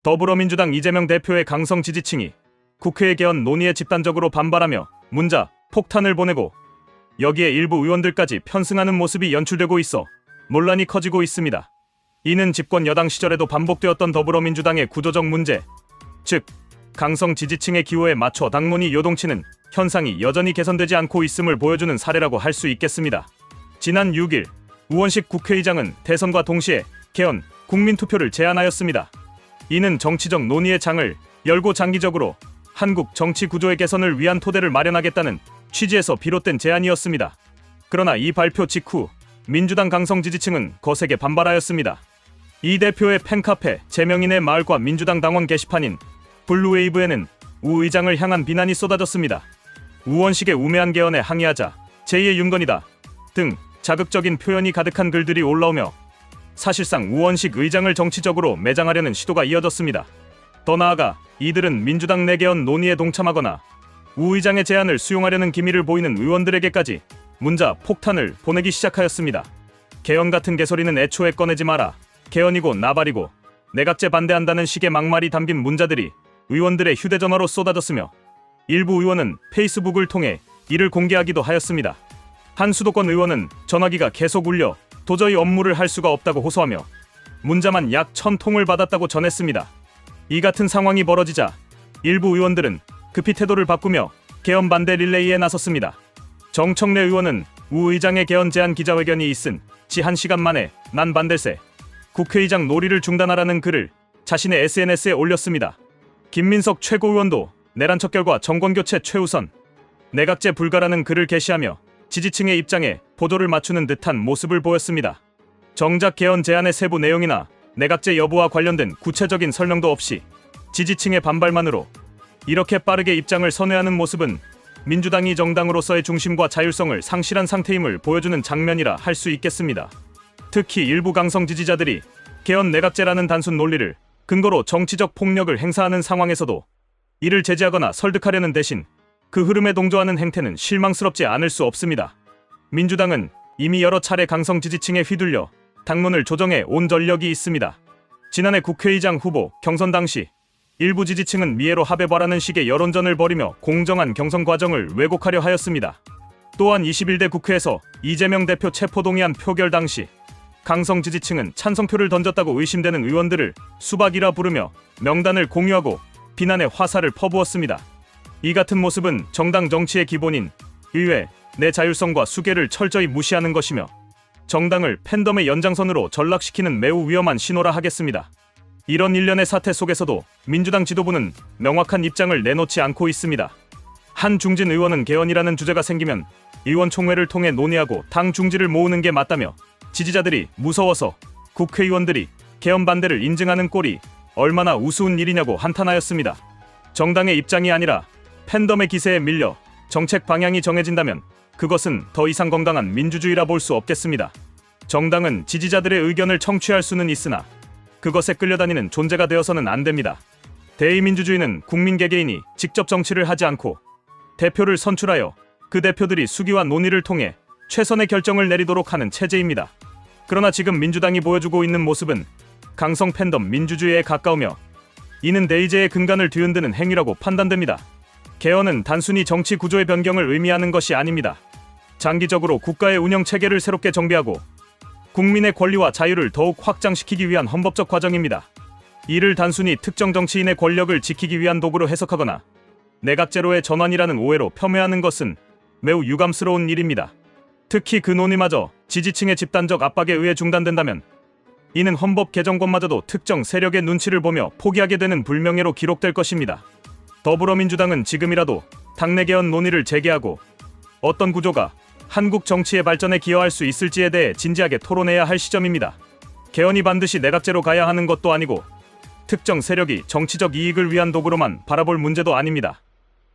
더불어민주당 이재명 대표의 강성 지지층이 국회 개헌 논의에 집단적으로 반발하며 문자, 폭탄을 보내고 여기에 일부 의원들까지 편승하는 모습이 연출되고 있어 논란이 커지고 있습니다. 이는 집권 여당 시절에도 반복되었던 더불어민주당의 구조적 문제, 즉 강성 지지층의 기호에 맞춰 당론이 요동치는 현상이 여전히 개선되지 않고 있음을 보여주는 사례라고 할 수 있겠습니다. 지난 6일 우원식 국회의장은 대선과 동시에 개헌 국민투표를 제안하였습니다. 이는 정치적 논의의 장을 열고 장기적으로 한국 정치 구조의 개선을 위한 토대를 마련하겠다는 취지에서 비롯된 제안이었습니다. 그러나 이 발표 직후 민주당 강성 지지층은 거세게 반발하였습니다. 이 대표의 팬카페 제명인의 마을과 민주당 당원 게시판인 블루웨이브에는 우 의장을 향한 비난이 쏟아졌습니다. 우원식의 우매한 개헌에 항의하자 제2의 윤건이다 등 자극적인 표현이 가득한 글들이 올라오며 사실상 우원식 의장을 정치적으로 매장하려는 시도가 이어졌습니다. 더 나아가 이들은 민주당 내 개헌 논의에 동참하거나 우 의장의 제안을 수용하려는 기미를 보이는 의원들에게까지 문자 폭탄을 보내기 시작하였습니다. 개헌 같은 개소리는 애초에 꺼내지 마라. 개헌이고 나발이고 내각제 반대한다는 식의 막말이 담긴 문자들이 의원들의 휴대전화로 쏟아졌으며 일부 의원은 페이스북을 통해 이를 공개하기도 하였습니다. 한 수도권 의원은 전화기가 계속 울려 도저히 업무를 할 수가 없다고 호소하며 문자만 약 1000통을 받았다고 전했습니다. 이 같은 상황이 벌어지자 일부 의원들은 급히 태도를 바꾸며 개헌 반대 릴레이에 나섰습니다. 정청래 의원은 우 의장의 개헌 제안 기자회견이 있은 지 1시간 만에 난 반댈세 국회의장 놀이를 중단하라는 글을 자신의 SNS에 올렸습니다. 김민석 최고위원도 내란 척결과 정권교체 최우선, 내각제 불가라는 글을 게시하며 지지층의 입장에 보조를 맞추는 듯한 모습을 보였습니다. 정작 개헌 제안의 세부 내용이나 내각제 여부와 관련된 구체적인 설명도 없이 지지층의 반발만으로 이렇게 빠르게 입장을 선회하는 모습은 민주당이 정당으로서의 중심과 자율성을 상실한 상태임을 보여주는 장면이라 할 수 있겠습니다. 특히 일부 강성 지지자들이 개헌 내각제라는 단순 논리를 근거로 정치적 폭력을 행사하는 상황에서도 이를 제지하거나 설득하려는 대신 그 흐름에 동조하는 행태는 실망스럽지 않을 수 없습니다. 민주당은 이미 여러 차례 강성 지지층에 휘둘려 당론을 조정해 온 전력이 있습니다. 지난해 국회의장 후보 경선 당시 일부 지지층은 미애로 합의바라는 식의 여론전을 벌이며 공정한 경선 과정을 왜곡하려 하였습니다. 또한 21대 국회에서 이재명 대표 체포동의안 표결 당시 강성 지지층은 찬성표를 던졌다고 의심되는 의원들을 수박이라 부르며 명단을 공유하고 비난의 화살을 퍼부었습니다. 이 같은 모습은 정당 정치의 기본인 의회 내 자율성과 수계를 철저히 무시하는 것이며 정당을 팬덤의 연장선으로 전락시키는 매우 위험한 신호라 하겠습니다. 이런 일련의 사태 속에서도 민주당 지도부는 명확한 입장을 내놓지 않고 있습니다. 한 중진 의원은 개헌이라는 주제가 생기면 의원총회를 통해 논의하고 당 중지를 모으는 게 맞다며 지지자들이 무서워서 국회의원들이 개헌 반대를 인증하는 꼴이 얼마나 우스운 일이냐고 한탄하였습니다. 정당의 입장이 아니라 팬덤의 기세에 밀려 정책 방향이 정해진다면 그것은 더 이상 건강한 민주주의라 볼 수 없겠습니다. 정당은 지지자들의 의견을 청취할 수는 있으나 그것에 끌려다니는 존재가 되어서는 안 됩니다. 대의민주주의는 국민 개개인이 직접 정치를 하지 않고 대표를 선출하여 그 대표들이 수기와 논의를 통해 최선의 결정을 내리도록 하는 체제입니다. 그러나 지금 민주당이 보여주고 있는 모습은 강성 팬덤 민주주의에 가까우며 이는 대의제의 근간을 뒤흔드는 행위라고 판단됩니다. 개헌은 단순히 정치 구조의 변경을 의미하는 것이 아닙니다. 장기적으로 국가의 운영 체계를 새롭게 정비하고 국민의 권리와 자유를 더욱 확장시키기 위한 헌법적 과정입니다. 이를 단순히 특정 정치인의 권력을 지키기 위한 도구로 해석하거나 내각제로의 전환이라는 오해로 폄훼하는 것은 매우 유감스러운 일입니다. 특히 그 논의마저 지지층의 집단적 압박에 의해 중단된다면 이는 헌법 개정권마저도 특정 세력의 눈치를 보며 포기하게 되는 불명예로 기록될 것입니다. 더불어민주당은 지금이라도 당내 개헌 논의를 재개하고 어떤 구조가 한국 정치의 발전에 기여할 수 있을지에 대해 진지하게 토론해야 할 시점입니다. 개헌이 반드시 내각제로 가야 하는 것도 아니고 특정 세력이 정치적 이익을 위한 도구로만 바라볼 문제도 아닙니다.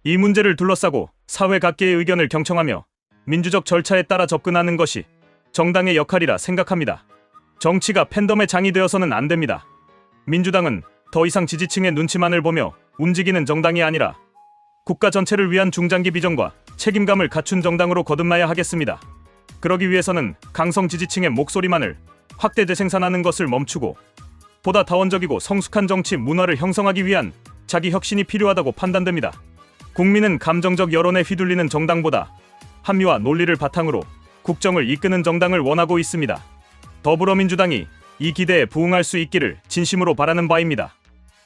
이 문제를 둘러싸고 사회 각계의 의견을 경청하며 민주적 절차에 따라 접근하는 것이 정당의 역할이라 생각합니다. 정치가 팬덤의 장이 되어서는 안 됩니다. 민주당은 더 이상 지지층의 눈치만을 보며 움직이는 정당이 아니라 국가 전체를 위한 중장기 비전과 책임감을 갖춘 정당으로 거듭나야 하겠습니다. 그러기 위해서는 강성 지지층의 목소리만을 확대 재생산하는 것을 멈추고 보다 다원적이고 성숙한 정치 문화를 형성하기 위한 자기 혁신이 필요하다고 판단됩니다. 국민은 감정적 여론에 휘둘리는 정당보다 합리와 논리를 바탕으로 국정을 이끄는 정당을 원하고 있습니다. 더불어민주당이 이 기대에 부응할 수 있기를 진심으로 바라는 바입니다.